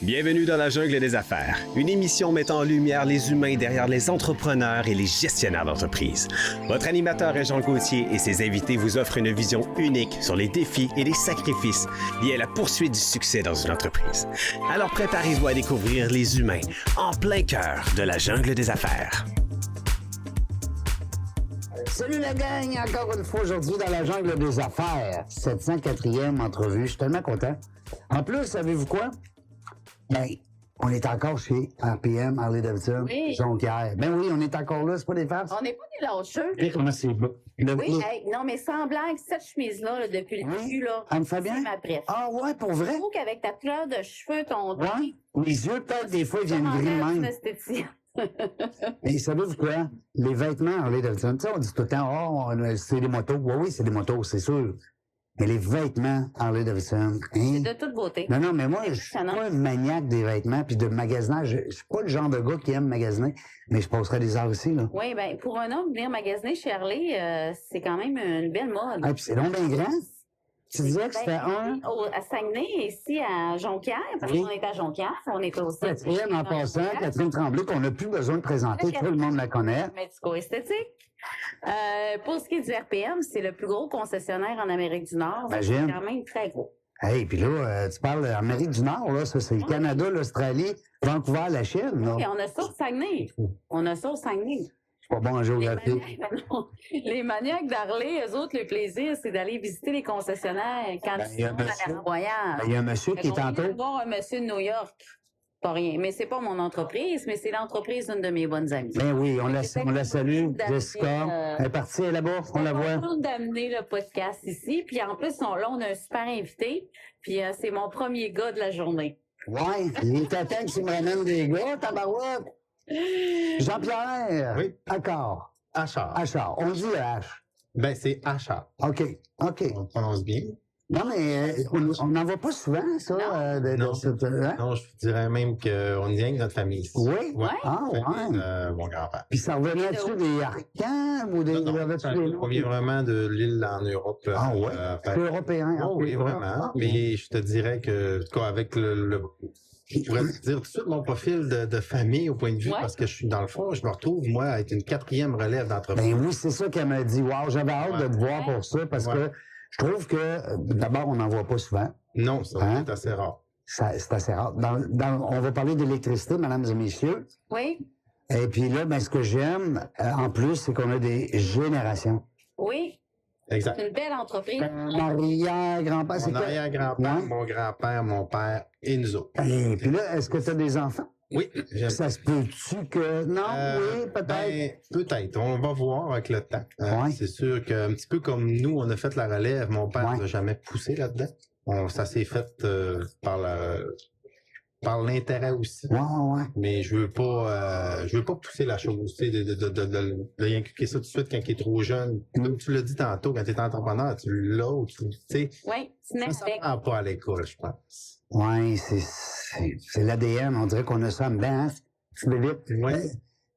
Bienvenue dans la jungle des affaires, une émission mettant en lumière les humains derrière les entrepreneurs et les gestionnaires d'entreprise. Votre animateur est Jean Gauthier et ses invités vous offrent une vision unique sur les défis et les sacrifices liés à la poursuite du succès dans une entreprise. Alors préparez-vous à découvrir les humains en plein cœur de la jungle des affaires. Salut la gang, encore une fois aujourd'hui dans la jungle des affaires. 704e entrevue, je suis tellement content. En plus, savez-vous quoi? Ben, on est encore chez RPM, Harley-Davidson, Oui. Jonquière. Ben oui, on est encore là, c'est pas des farces. On n'est pas des lâcheux. Regarde comment c'est beau. Oui, hey, non, mais sans blague, cette chemise-là, là, depuis le Oui. début, là, Elle me fait bien? c'est ma préf. Ah ouais, pour vrai? Je trouve qu'avec ta couleur de cheveux, ton Ouais. Les yeux, peut-être, des fois, ils viennent gris de même. esthétique. Et savez-vous quoi? Les vêtements Harley-Davidson, tu sais, on dit tout le temps, oh, c'est des motos. Oui, c'est des motos, c'est sûr. Mais les vêtements Harley-Davidson, hein? C'est de toute beauté. Non, mais moi, je suis Impressionnant. pas un maniaque des vêtements puis de magasinage. Je suis pas le genre de gars qui aime magasiner, mais je passerais des heures aussi, là. Oui, ben pour un homme, venir magasiner chez Harley, c'est quand même une belle mode. Ah, puis c'est donc bien grand. Tu disais que c'était Ben, un à Saguenay, ici à Jonquière, parce Oui. qu'on est à Jonquière, on est aussi. quatrième en passant, Catherine Tremblay, qu'on n'a plus besoin de présenter, tout le monde la connaît. Médico-esthétique. Pour ce qui est du RPM, c'est le plus gros concessionnaire en Amérique du Nord. Imagine. C'est quand même très gros. Hey, puis là, tu parles d'Amérique du Nord, là, ça c'est le Canada, l'Australie, Vancouver, la Chine, là. Et on a ça au Saguenay. On a ça au Saguenay. Je suis pas bon en Les géographie. les maniaques d'Harley, eux autres, le plaisir, c'est d'aller visiter les concessionnaires quand Ben, ils il y a sont un à monsieur- la voyage. Ben, il y a un monsieur qui est On vient tantôt. de voir un monsieur de New York. Pas rien. Mais c'est pas mon entreprise, mais c'est l'entreprise d'une de mes bonnes amies. Ben oui, on la salue, d'amener, Jessica. Elle est partie, elle est là-bas, on la voit. content d'amener le podcast ici. Puis en plus, là, on a un super invité. Puis c'est mon premier gars de la journée. Ouais, il est temps que tu me ramènes des gars, tabarouette. Jean-Pierre. Oui. Accord. Achard. Achard. On dit H. Ben, c'est Achard. OK. OK. On prononce bien. Non, mais on n'en voit pas souvent, ça. Non. Non. Hein? Non, je dirais même qu'on est rien que notre famille ici. Oui? Ouais. Ah, ouais. Mon grand-père. Puis ça revenait-tu des Arcans ou des... Non, avait-tu ça des noms? provient vraiment de l'île en Europe. Ah ouais? C'est européen. Oh, oui, vraiment. Ah, Mais je te dirais que, en tout cas, avec je pourrais te dire tout de suite mon profil de famille au point de vue, Ouais. parce que je suis dans le fond, je me retrouve, moi, à être une 4e relève d'entreprise. Ben oui, c'est ça qu'elle m'a dit. Wow, j'avais hâte de te voir pour ça parce Ouais. que je trouve que, d'abord, on n'en voit pas souvent. Non, ça Hein? c'est assez rare. C'est assez rare. On va parler d'électricité, mesdames et messieurs. Oui, Et puis là, ben, ce que j'aime, en plus, c'est qu'on a des générations. oui. Exact. C'est une belle entreprise. Mon arrière-grand-père, c'est Mon quoi? arrière-grand-père, Ouais. mon grand-père, mon père et nous autres. Et puis là, est-ce que tu as des enfants? Oui, j'aime Ça se peut-tu que... Non, oui, peut-être. Ben, peut-être. On va voir avec le temps. Ouais. C'est sûr qu'un petit peu comme nous, on a fait la relève, mon père Ouais. n'a jamais poussé là-dedans. Ça s'est fait par l'intérêt aussi. Ouais. Mais je veux pas pousser la chose, tu sais, de y inculquer ça tout de suite quand il est trop jeune. Comme tu l'as dit tantôt, quand tu es entrepreneur, tu l'as ou tu sais, Oui, tu n'es ça avec. prend pas à l'école, je pense. Ouais, c'est l'ADN. On dirait qu'on a ça en dedans. Hein? Tu veux vite. Ouais.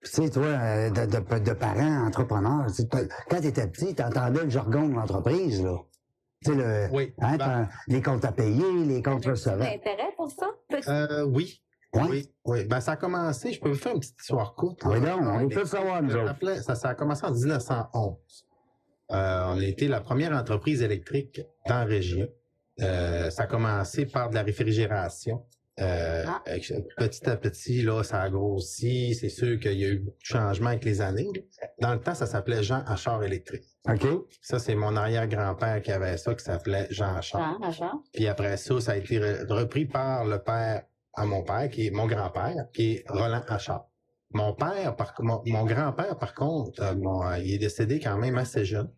Puis, tu sais, toi, de parents entrepreneurs, tu sais, quand tu étais petit, tu entendais le jargon de l'entreprise, là. Tu sais, Oui. hein, Ben, les comptes à payer, les comptes Tu recevables. intérêt pour ça? oui. Ouais. Oui. Ben, ça a commencé, je peux vous faire une petite histoire courte. Oui, donc, on veut tout savoir, nous autres. Ça a commencé en 1911. On a été la première entreprise électrique dans la région. Ça a commencé par de la réfrigération. Petit à petit, là, ça a grossi. C'est sûr qu'il y a eu beaucoup de changements avec les années. Dans le temps, ça s'appelait Jean Achard Électrique. OK. Ça, c'est mon arrière-grand-père qui avait ça, qui s'appelait Jean Achard. Jean. Puis après ça, ça a été repris par le père à mon père, qui est mon grand-père, qui est Roland Achard. Mon père, mon grand-père, par contre, il est décédé quand même assez jeune.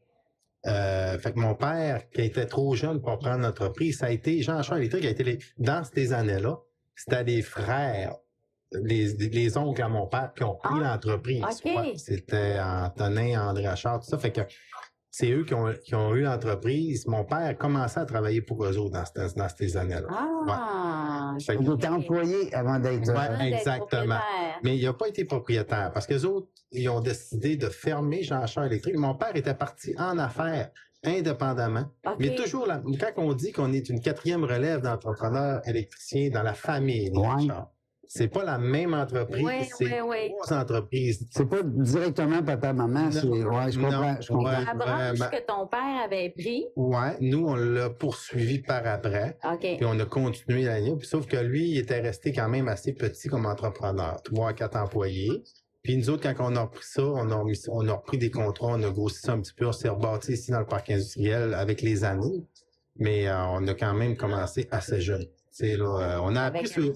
Fait que mon père, qui était trop jeune pour prendre l'entreprise, ça a été, Jean Achard Électrique a été dans ces années-là, c'était des frères, les oncles à mon père qui ont pris l'entreprise. OK. Ouais, c'était Antonin, André Achard, tout ça. Fait que c'est eux qui ont eu l'entreprise. Mon père commençait à travailler pour eux autres dans ces années-là. Ah! Fait que- Il était employé avant d'être... Ouais. Exactement. Mais il n'a pas été propriétaire parce que les autres, ils ont décidé de fermer Jean Achard Électrique. Mon père était parti en affaires indépendamment. OK. Mais toujours, quand on dit qu'on est une 4e relève d'entrepreneurs électriciens dans la famille, Ouais. c'est pas la même entreprise, Oui, c'est oui. 3 entreprises. C'est pas directement papa-maman, c'est... Ouais, je comprends, Non, je comprends. ouais. La branche vraiment. que ton père avait pris. Ouais, nous, on l'a poursuivi par après. OK. Puis on a continué l'année. Puis sauf que lui, il était resté quand même assez petit comme entrepreneur, 3 à 4 employés. Puis nous autres, quand on a repris ça, on a repris des contrats, on a grossi ça un petit peu, on s'est rebâti ici dans le parc industriel avec les années. Mais on a quand même commencé assez jeune. C'est là, on a appris Avec sur...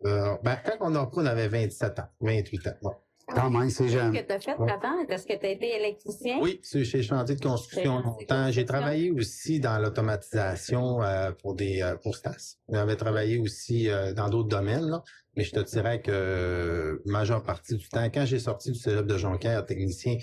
quand on a repris, on avait 27 ans, 28 ans. Bon. Quand même, c'est jeune. Qu'est-ce que tu as fait Ouais. avant? Est-ce que tu as été électricien? Oui, c'est chez Chantier de construction Chez Chantier de longtemps. J'ai construction. travaillé aussi dans l'automatisation pour Stas. J'avais travaillé aussi dans d'autres domaines, là, mais je te dirais que majeure partie du temps, quand j'ai sorti du cégep de Jonquière, technicien,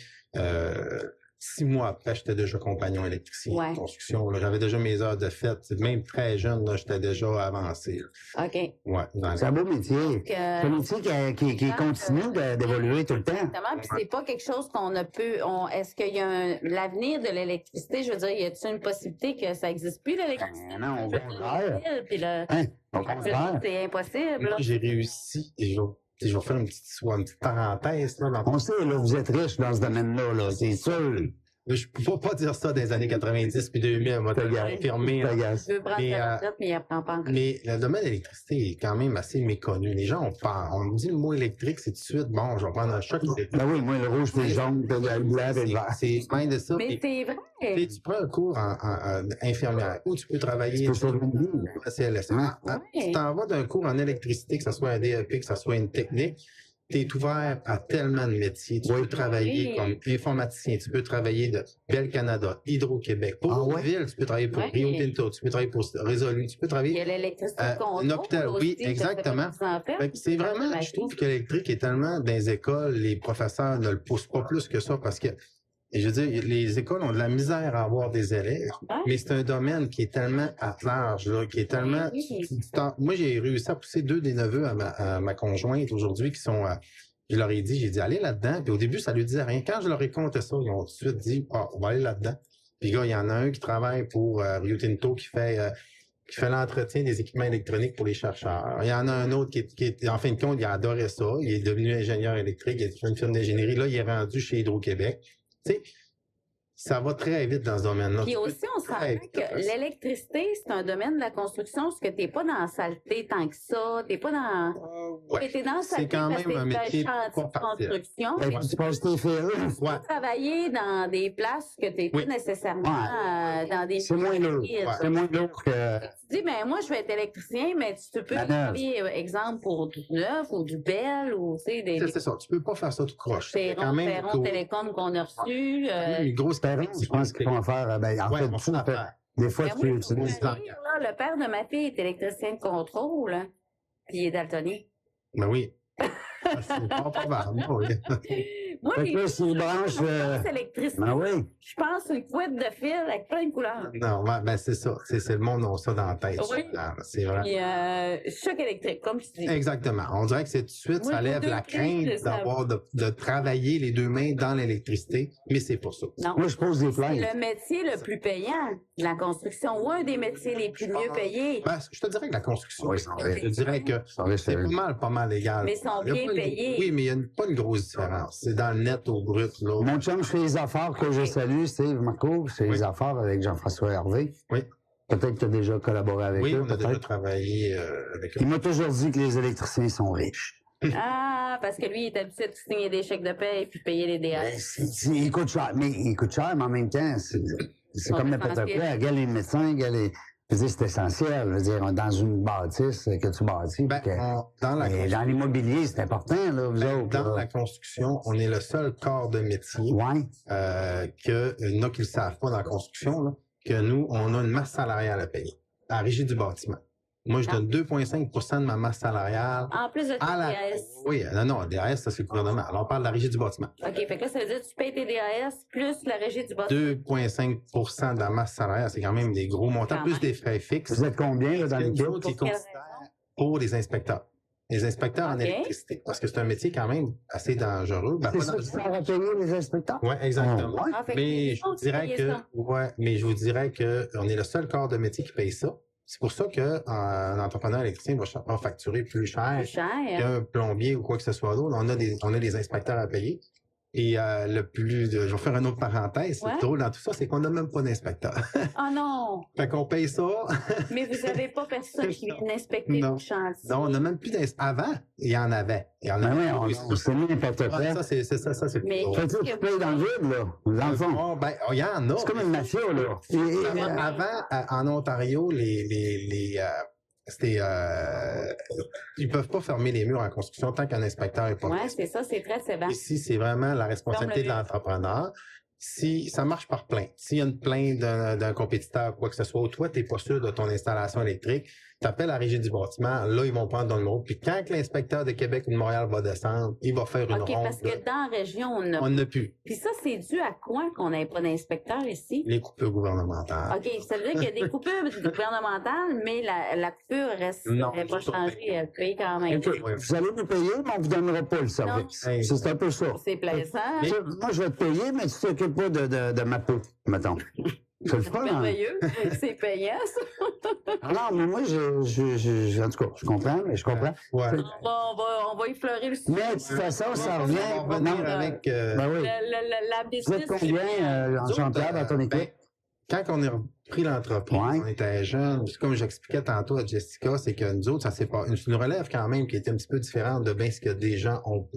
6 mois après, j'étais déjà compagnon électricien Ouais. de construction. Là. J'avais déjà mes heures de fête. Même très jeune, là, j'étais déjà avancé. Là. OK. Ouais, dans C'est un beau métier. C'est un métier qui continue d'évoluer tout le temps. Exactement. Puis c'est pas quelque chose qu'on a pu. Est-ce qu'il y a l'avenir de l'électricité? Je veux dire, y a-t-il une possibilité que ça n'existe plus, l'électricité? Ben non, au Je veux dire, contraire. le fil, puis le- Hein? Au je veux dire, contraire. c'est impossible. moi, là. j'ai réussi. Et je vais faire une petite parenthèse. Là, dans On sait, là, vous êtes riche dans ce domaine-là, là, c'est sûr. Je peux pas dire ça des années 90 puis 2000, moi, T'as t'as gagné. confirmé. Je veux prendre Mais, sa retraite, mais il apprend pas encore. Mais le domaine de l'électricité est quand même assez méconnu. Les gens, on me dit le mot électrique, c'est tout de suite, bon, je vais prendre un choc électrique. Ben oui, moi, le rouge, c'est le jaune, puis le blanc, puis le vert. C'est même de ça. Mais Puis, c'est vrai. puis tu prends un cours en infirmière ou tu peux travailler Tu peux sauver une vie, là. à CLS. Ah, Tu t'en vas d'un cours en électricité, que ce soit un DEP, que ce soit une technique, tu es ouvert à tellement de métiers. Tu peux travailler Oui. comme informaticien, tu peux travailler de Bell Canada, Hydro-Québec. Pour Ah ouais? Ville, tu peux travailler pour Oui. Rio Tinto, tu peux travailler pour Résolu, tu peux Il y travailler. a l'électricité un de contrôle hôpital, aussi, oui, je sais pas exactement. si vous en faites. Fait que c'est vraiment, je trouve que l'électrique est tellement dans les écoles, les professeurs ne le poussent pas plus que ça parce que, et je veux dire, les écoles ont de la misère à avoir des élèves, Ouais. mais c'est un domaine qui est tellement à large, là, qui est tellement... Oui. Moi, j'ai réussi à pousser 2 des neveux à ma conjointe aujourd'hui qui sont... je leur ai dit, j'ai dit, allez là-dedans. Puis au début, ça lui disait rien. Quand je leur ai conté ça, ils ont tout de suite dit, on va aller là-dedans. Puis gars, il y en a un qui travaille pour Rio Tinto qui fait l'entretien des équipements électroniques pour les chercheurs. Il y en a un autre qui est en fin de compte, il a adoré ça. Il est devenu ingénieur électrique, il a fait une firme d'ingénierie. Là, il est rendu chez Hydro-Québec. Tu sais, ça va très vite dans ce domaine-là. Puis Tu peux aussi, on se rend très compte vite que faire ça. l'électricité, c'est un domaine de la construction, parce que t'es pas dans la saleté tant que ça. T'es pas dans. Ouais. T'es dans la C'est saleté quand parce que même un t'es métier chantier de pas facile. construction. Ben, mais tu passes tes fils. Ouais. travailler dans des places que t'es Oui. pas nécessairement dans des C'est moins lourd. milieux. Ouais. C'est moins lourd que... Tu dis, ben moi, je vais être électricien, mais tu peux La neuf. travailler, exemple, pour du neuf ou du bel ou, tu sais, des C'est ça. Tu peux pas faire ça tout croche. C'est quand même Ferron cool. Télécom qu'on a reçus. Une grosse Perrin, je pense qu'ils vont faire... Ben, en Ouais, fait, on fait tout, affaire. des fois, Ben tu oui, utilises... faut dire, là, le père de ma fille est électricien de contrôle, hein, puis il est daltonien. Ben oui. C'est pas probable. Oui. Moi, Fait que là, s'il branche... c'est électricien. Ben oui. Je pense une couette de fil avec plein de couleurs. Non, ben c'est ça. C'est le monde a ça dans la tête. Oui. C'est vrai. Puis, choc électrique, comme tu dis. Exactement. On dirait que c'est tout de suite, Moi, ça lève deux la clés, crainte ça- d'avoir de travailler les 2 mains dans l'électricité, mais c'est pas ça. Non. Moi, je pose des C'est plaintes. le métier le plus payant de la construction ou un des métiers les plus mieux payés. Ben, je te dirais que la construction, Oui, c'est vrai. je te dirais que c'est pas mal égal. Mais ils sont Il y a bien pas une- payés. Oui, mais il n'y a pas une grosse différence. C'est dans le net au brut, là. Mon chum fait les affaires que je salue, Steve Marco, c'est Oui. les affaires avec Jean-François Hervé. Oui. Peut-être que tu as déjà collaboré avec Oui, eux. on a déjà peut-être. travaillé avec eux. Il m'a toujours dit que les électriciens sont riches. Ah, parce que lui, il est habitué de signer des chèques de paie et puis payer les Ben, DS. il coûte cher, mais il coûte cher, mais en même temps, c'est comme n'importe essentiel. quoi. Regarde les médecins, regarde les... Je veux dire, c'est essentiel. Je veux dire, dans une bâtisse que tu bâtis. Ben, puis que- dans la mais dans l'immobilier, c'est important, là, vous autres. Dans là. la construction, on est le seul corps de métier Ouais. il y en a qui ne le savent pas dans la construction, là, que nous, on a une masse salariale à payer à la régie du bâtiment. Moi, je donne 2,5 de ma masse salariale En plus de à la... tes DAS. Oui, non, DAS, ça, c'est le gouvernement. Alors, on parle de la régie du bâtiment. OK, fait que là, ça veut dire que tu payes tes DAS plus la régie du bâtiment. 2,5 de la masse salariale, c'est quand même des gros montants, Quand plus même. des frais fixes. Vous êtes combien là, dans Nous l'équipe? autres, ils Pour quelle considèrent pour les inspecteurs. Les inspecteurs en OK. électricité. Parce que c'est un métier quand même assez dangereux. Ben, C'est pas ça dans- qui sont à payer les inspecteurs? Ouais, exactement. Ah, ouais. Ah, fait que Mais les je vous autres, dirais payaient que, ça. ouais, mais je vous dirais que on est le seul corps de métier qui paye ça. C'est pour ça qu'un entrepreneur électricien va facturer plus cher Plus cher. qu'un plombier ou quoi que ce soit d'autre. On a des inspecteurs à payer. Et je vais faire une autre parenthèse. Ouais. C'est drôle dans tout ça, c'est qu'on n'a même pas d'inspecteur. Oh non! Fait qu'on paye ça. Mais vous n'avez pas personne qui vient inspecter Non. le chantier. Non, on n'a même plus d'inspecteur. Avant, il y en avait. Il y en Ben avait. oui, on s'est mis n'importe Ouais, quoi. ça, c'est c'est Mais- drôle. Fait que tu payes dans le vide, là, dans le fond. Bon, ben, il y en a. C'est comme une mafia, là. Avant, en Ontario, c'était, ils peuvent pas fermer les murs en construction tant qu'un inspecteur est pas Oui, là. c'est ça, c'est très sévère. Ici, c'est vraiment la responsabilité de Ferme le l'entrepreneur. Si ça marche par plainte, s'il y a une plainte d'un compétiteur, quoi que ce soit, ou toi, tu n'es pas sûr de ton installation électrique, tu appelles la régie du bâtiment, là, ils vont prendre ton numéro. Puis quand que l'inspecteur de Québec ou de Montréal va descendre, il va faire une OK, ronde. parce que dans la région, on a... On n'a plus Puis ça, c'est dû à quoi qu'on n'avait pas d'inspecteur ici? les coupures gouvernementales. OK, ça veut dire qu'il y a des coupures gouvernementales, mais la coupure reste Non, elle va c'est pas changer, elle paye quand même. OK, vous allez nous payer, mais on vous donnera pas le service. Non. C'est un peu ça. C'est plaisant. Mais- Moi, je vais te payer, mais tu t'occupes pas de ma peau, mettons. C'est le fun, hein? Merveilleux. C'est payant, ça. Ah non, mais moi, en tout cas, je comprends, mais je comprends. Ouais. On va effleurer le sujet. Mais de toute façon, ça revient. On va revenir Non, avec... ben oui. La Vous business... êtes combien en Jean-Pierre dans ton équipe? Quand on a repris l'entreprise, Ouais. on était jeunes, puis comme j'expliquais tantôt à Jessica, c'est que nous autres, ça c'est pas une relève quand même qui était un petit peu différente de bien ce que des gens ont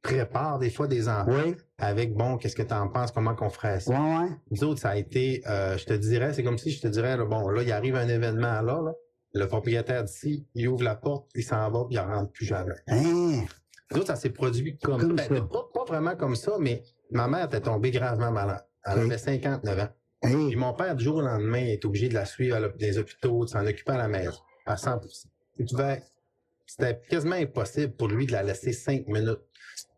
prépare des fois des enfants Oui, avec bon, qu'est-ce que tu en penses, comment qu'on ferait ça. ouais. Nous autres, ça a été, je te dirais, c'est comme si je te dirais, là, bon, là, il arrive un événement là, le propriétaire d'ici, il ouvre la porte, il s'en va, puis il en rentre plus jamais. Hein? Nous autres, ça s'est produit comme Comme ben, ça. pas vraiment comme ça, mais ma mère était tombée gravement malade. Elle Oui. avait 59 ans. Hey, Puis mon père, du jour au lendemain, est obligé de la suivre dans les hôpitaux, de s'en occuper à la maison, à 100%. C'était quasiment impossible pour lui de la laisser 5 minutes.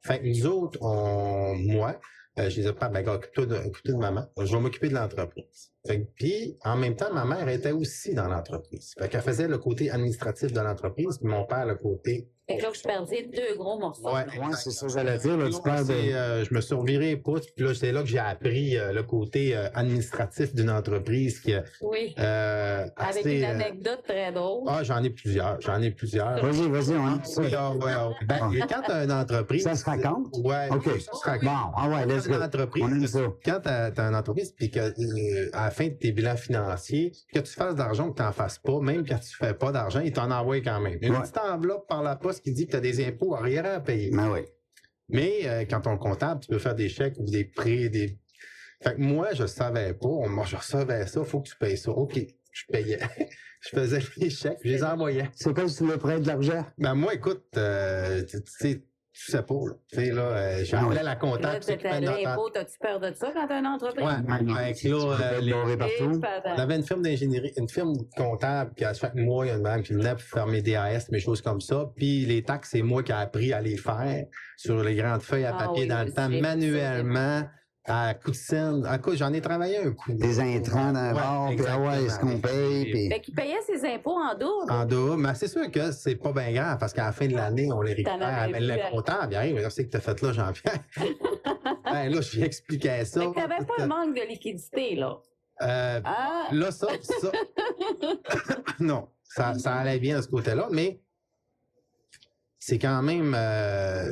Fait que nous autres, moi, je disais pas, ben, gars, occupe-toi de maman. Je vais m'occuper de l'entreprise. Fait que, puis, en même temps, ma mère était aussi dans l'entreprise. Fait qu'elle faisait le côté administratif de l'entreprise, puis mon père, le côté... Fait que là, je perdais 2 gros morceaux. Ouais. ouais, c'est ça que j'allais dire. Là, tu parles de... Je me suis reviré les pouces, puis là, c'est là que j'ai appris le côté administratif d'une entreprise qui Oui. assez, Avec une anecdote très drôle. j'en ai plusieurs. Vas-y, on dit ça. Ben, et quand tu as une entreprise... Ça se raconte? Ouais. OK. Ça se raconte. Bon, ah ouais, let's go. Une entreprise, On aime ça. quand tu as une entreprise, puis que à la fin de tes bilans financiers, que tu fasses d'argent ou que tu n'en fasses pas, même quand tu fais pas d'argent, ils t'en envoient quand même. Une Ouais. petite enveloppe par la poste qui dit que tu as des impôts arrière à payer. Ben oui. Mais quand on est comptable, tu peux faire des chèques ou des prêts, des... Fait que moi, je savais pas. Je recevais ça, faut que tu payes ça. OK, je payais. Je faisais les chèques, je les envoyais. C'est comme si tu le prêtes de l'argent. Ben moi, écoute, tu sais pas, là. Tu sais, là, j'appelais la Là, comptable qui s'occupait de notre... l'impôt, t'as-tu peur de ça quand t'as une entreprise? Ouais, Non, fait tu que là, peux pas te barrer partout. on avait une firme d'ingénierie, une firme comptable, puis à chaque mois, il y a une madame qui venait pour faire mes DAS, mes choses comme ça. Puis les taxes, c'est moi qui ai appris à les faire sur les grandes feuilles à Ah papier oui, dans oui, le temps, j'ai vu ça. manuellement, à coup de scène. À coup, j'en ai travaillé un coup. Des intrants dans le Ouais, bord, puis ah ouais, ce qu'on exactement. paye, puis... Fait qu'il payait ses impôts en double. En double, mais c'est sûr que c'est pas bien grave parce qu'à la fin de l'année, on les récupère. T'en avais Mais plus le à- comptable, il arrive, c'est que t'as fait là, Jean-Pierre. Ben là, je lui expliquais ça. Fait que t'avais pas le manque de liquidité, là. Euh, Ah! Là, ça. Non, ça allait bien de ce côté-là, mais c'est quand même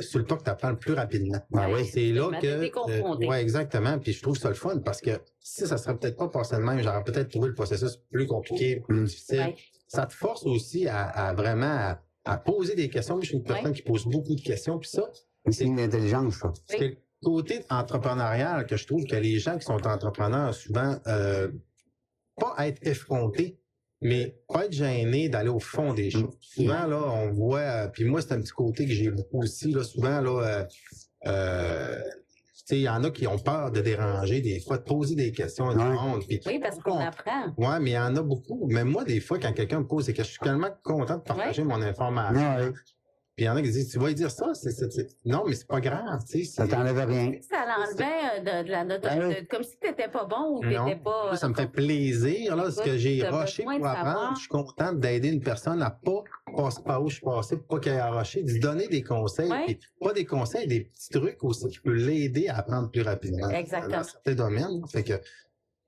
sur le pas que tu apprends le plus rapidement. Ah oui. C'est là Mais que. t'es confronté. Ouais, exactement. Puis je trouve ça le fun parce que si ça serait peut-être pas passé de même, j'aurais peut-être trouvé le processus plus compliqué, plus difficile. Ouais. Ça te force aussi à vraiment à poser des questions. Moi, je suis une personne Ouais. qui pose beaucoup de questions. Puis ça, C'est une intelligence, ça. c'est le côté entrepreneurial que je trouve que les gens qui sont entrepreneurs, souvent, pas être effrontés, mais pas être gênés d'aller au fond des choses. Souvent, là, on voit, puis moi, c'est un petit côté que j'ai beaucoup aussi, là, souvent, là, tu sais, il y en a qui ont peur de déranger, des fois, de poser des questions à tout le Ouais. monde. Puis, Oui, parce qu'on apprend. ouais, mais il y en a beaucoup. Même moi, des fois, quand quelqu'un me pose des questions, je suis tellement content de partager mon information. Ouais. Puis il y en a qui disent, tu vas lui dire ça? Non, mais c'est pas grave, tu sais. Ça t'enlève rien. Ça l'enlevait de la note, comme si t'étais pas bon ou Non. t'étais pas. Là, ça me fait plaisir, là, ce que j'ai t'as rushé besoin pour de apprendre. savoir. Je suis content d'aider une personne à pas passer par où je suis passé, pour pas qu'elle ait à rusher, de lui donner des conseils. Ouais. Puis pas des conseils, des petits trucs aussi qui peuvent l'aider à apprendre plus rapidement. Exactement. Dans certains domaines. Fait que,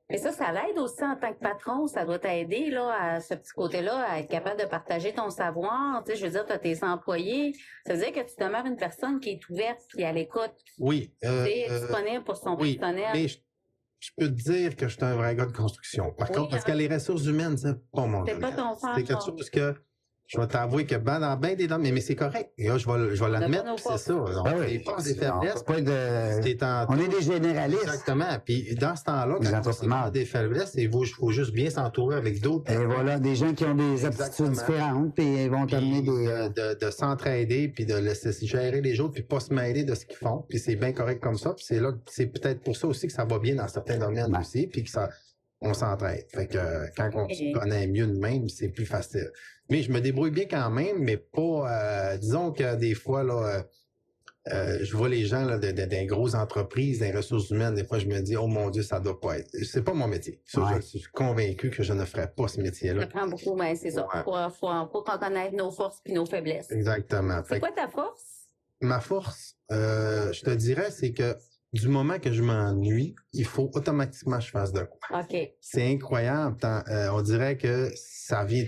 Mais ça l'aide aussi en tant que patron. Ça doit t'aider, là, à ce petit côté-là, à être capable de partager ton savoir. Tu sais, je veux dire, tu as tes employés. Ça veut dire que tu demeures une personne qui est ouverte puis à l'écoute. oui. Tu es disponible pour son Oui, personnel. mais je peux te dire que je suis un vrai gars de construction. Par Oui, contre, parce que les ressources humaines, c'est pas mon C'est pas domaine. ton fort. C'est quelque chose que je vais t'avouer que dans bien des domaines, mais c'est correct. Et là, je vais l'admettre, nos puis c'est ça. Donc, Ah oui, les forces et on faiblesses, peut pas être c'est en on est des généralistes. exactement. Puis dans ce temps-là, Les quand on entrepreneurs. a des faiblesses, il faut juste bien s'entourer avec d'autres. Et voilà, des gens qui ont des aptitudes Exactement. différentes, puis ils vont t'amener Puis, des... de s'entraider, puis de laisser gérer les autres, puis pas se mêler de ce qu'ils font. Puis c'est bien correct comme ça. Puis c'est peut-être pour ça aussi que ça va bien dans certains domaines Ouais. aussi, puis que on s'entraide. Fait que quand on se connaît mieux de même, c'est plus facile. Mais je me débrouille bien quand même, mais pas... disons que des fois, là... je vois les gens là, des grosses entreprises, des ressources humaines, des fois je me dis, oh mon Dieu, ça doit pas être. C'est pas mon métier. Ça, Ouais. je suis convaincu que je ne ferais pas ce Ça métier-là. prend beaucoup, mais c'est ça. Ouais. Faut qu'on connaisse nos forces puis nos faiblesses. Exactement. Fait C'est que quoi ta force? ma force, je te dirais, c'est que du moment que je m'ennuie, il faut automatiquement que je fasse de quoi. OK. C'est incroyable. On dirait que ça vient.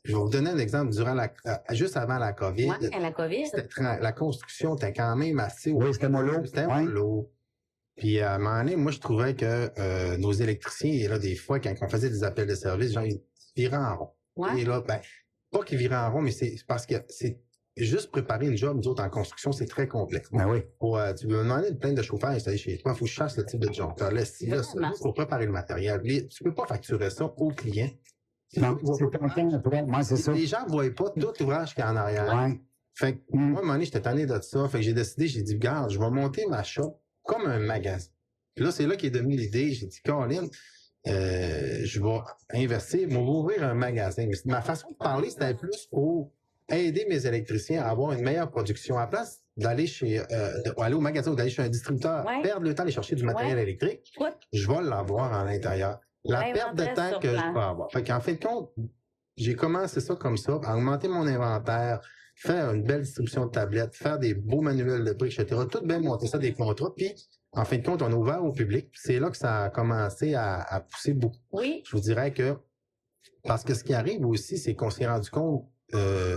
Je vais vous donner un exemple. Juste avant la COVID, Ouais, à la COVID. la construction était quand même assez. Oui, c'était mollo. C'était Ouais. mollo. Puis à un moment donné, moi, je trouvais que nos électriciens, et là, des fois, quand on faisait des appels de service, genre, ils viraient en rond. Ouais. Et là, ben, pas qu'ils viraient en rond, mais c'est parce que c'est juste préparer une job, nous autres, en construction, c'est très complexe. Ben oui. Tu veux me demander de plein de chauffeurs installés chez toi, il faut que je chasse le type de disjoncteur. Là, si, là, ça, Vraiment. il faut préparer le matériel. Tu peux pas facturer ça au client. Non, c'est ton temps, toi. Moi, c'est ça. Les gens ne voient pas tout l'ouvrage qu'il y a en arrière. Ouais. Fait que, moi, à un moment donné, j'étais tanné de ça. Fait que j'ai décidé, j'ai dit, regarde, je vais monter ma shop comme un magasin. Puis là, c'est là qu'est devenue l'idée. J'ai dit, Caroline, je vais investir, je vais ouvrir un magasin. Mais ma façon de parler, c'était plus pour aider mes électriciens à avoir une meilleure production. À la place d'aller aller au magasin ou d'aller chez un distributeur, Ouais. perdre le temps d'aller chercher du matériel Ouais. électrique, Toi, je vais l'avoir à l'intérieur. La Ouais, perte de inventaire temps sur que je place. peux avoir. Fait qu'en fin de compte, j'ai commencé ça comme ça, à augmenter mon inventaire, faire une belle distribution de tablettes, faire des beaux manuels de prix, etc. Tout bien monter ça, des contrats. Puis, en fin de compte, on a ouvert au public. C'est là que ça a commencé à pousser beaucoup. oui. Je vous dirais que, parce que ce qui arrive aussi, c'est qu'on s'est rendu compte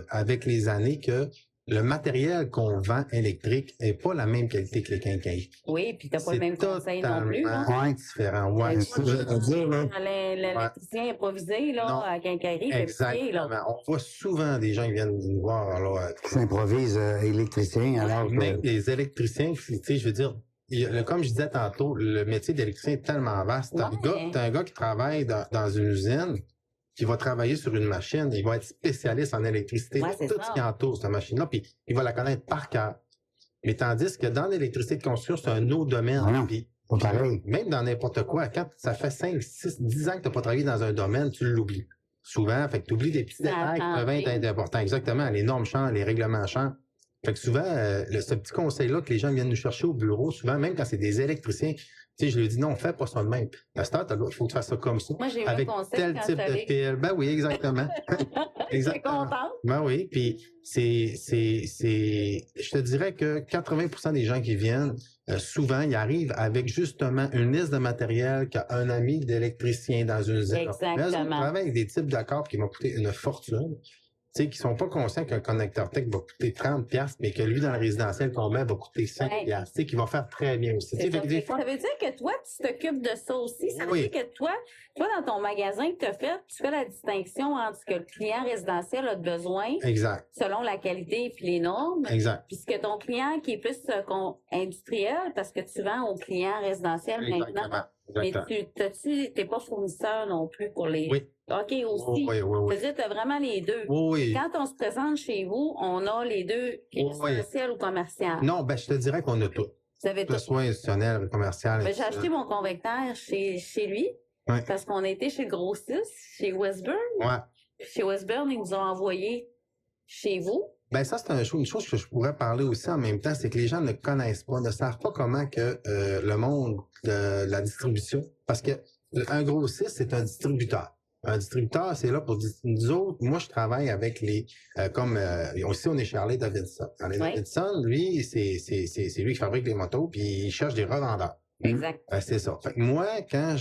avec les années que le matériel qu'on vend électrique n'est pas la même qualité que les quincailleries. Oui, puis t'as pas le C'est même conseil non plus, là. totalement Ouais. différent. Ouais, Ouais, ça, je vais dire, là. L'électricien improvisé, là, Non. à quincaillerie, fait pied, là. exactement. On voit souvent des gens qui viennent nous voir là, Qui s'improvise électricien, alors même que... les électriciens, tu sais, je veux dire, comme je disais tantôt, le métier d'électricien est tellement vaste. Ouais. T'as un gars qui travaille dans une usine, qui va travailler sur une machine, il va être spécialiste en électricité, Ouais, de c'est tout ça. ce qui entoure cette machine-là, puis il va la connaître par cœur. Mais tandis que dans l'électricité de construction, c'est un autre domaine. Ah non, Puis, pas pareil. même dans n'importe quoi, quand ça fait 5, 6, 10 ans que tu n'as pas travaillé dans un domaine, tu l'oublies. Souvent, fait que tu oublies des petits Ça détails qui a peuvent être changé. importants. Exactement, les normes changent, les règlements changent. Fait que souvent, ce petit conseil-là que les gens viennent nous chercher au bureau, souvent, même quand c'est des électriciens, tu sais, je lui dis non, fais pas ça de même. À cette heure, il faut que tu fasses ça comme ça. Moi, j'ai eu un Avec conseil tel quand type de j'avais... fil. Ben oui, exactement. Je suis contente. Ben oui, puis je te dirais que 80% des gens qui viennent, souvent, ils arrivent avec justement une liste de matériel qu'a un ami d'électricien dans une usine. Exactement. Mais eux autres travaillent avec des types d'accords qui vont coûter une fortune. Tu sais, qui sont pas conscients qu'un connecteur tech va coûter 30$, mais que lui, dans le résidentiel qu'on met, va coûter 5$. Ouais. Tu sais, qui va faire très bien aussi. Tu sais, C'est fait ça. que des fois, Ça veut dire que toi, tu t'occupes de ça aussi. Ça veut Oui. dire que toi, dans ton magasin que tu as fait, tu fais la distinction entre ce que le client résidentiel a de besoin exact, selon la qualité et les normes, exact. puis ce que ton client qui est plus industriel, parce que tu vends aux clients résidentiels maintenant. Exactement. Mais Exactement. t'es pas fournisseur non plus pour les... Oui. OK, aussi. Oui, oui, oui. C'est-à-dire, tu as vraiment les deux. Oui, oui. Quand on se présente chez vous, on a les deux, Oui. résidentiel ou commercial. Non, ben, je te dirais qu'on a tout. Vous avez Que tout. ce soit institutionnel, commercial. Ben, j'ai acheté mon convecteur chez lui Ouais. parce qu'on était chez le grossiste, chez Westburn. Ouais. Puis chez Westburn, ils nous ont envoyé chez vous. Ben ça, c'est une chose que je pourrais parler aussi en même temps, c'est que les gens ne connaissent pas, ne savent pas comment que le monde de la distribution, parce que un grossiste, c'est un distributeur. Un distributeur, c'est là pour nous autres. Moi, je travaille avec aussi on est chez Harley Davidson. Harley Davidson, lui, c'est lui qui fabrique les motos, puis il cherche des revendeurs. Exact. C'est ça. Fait que moi, quand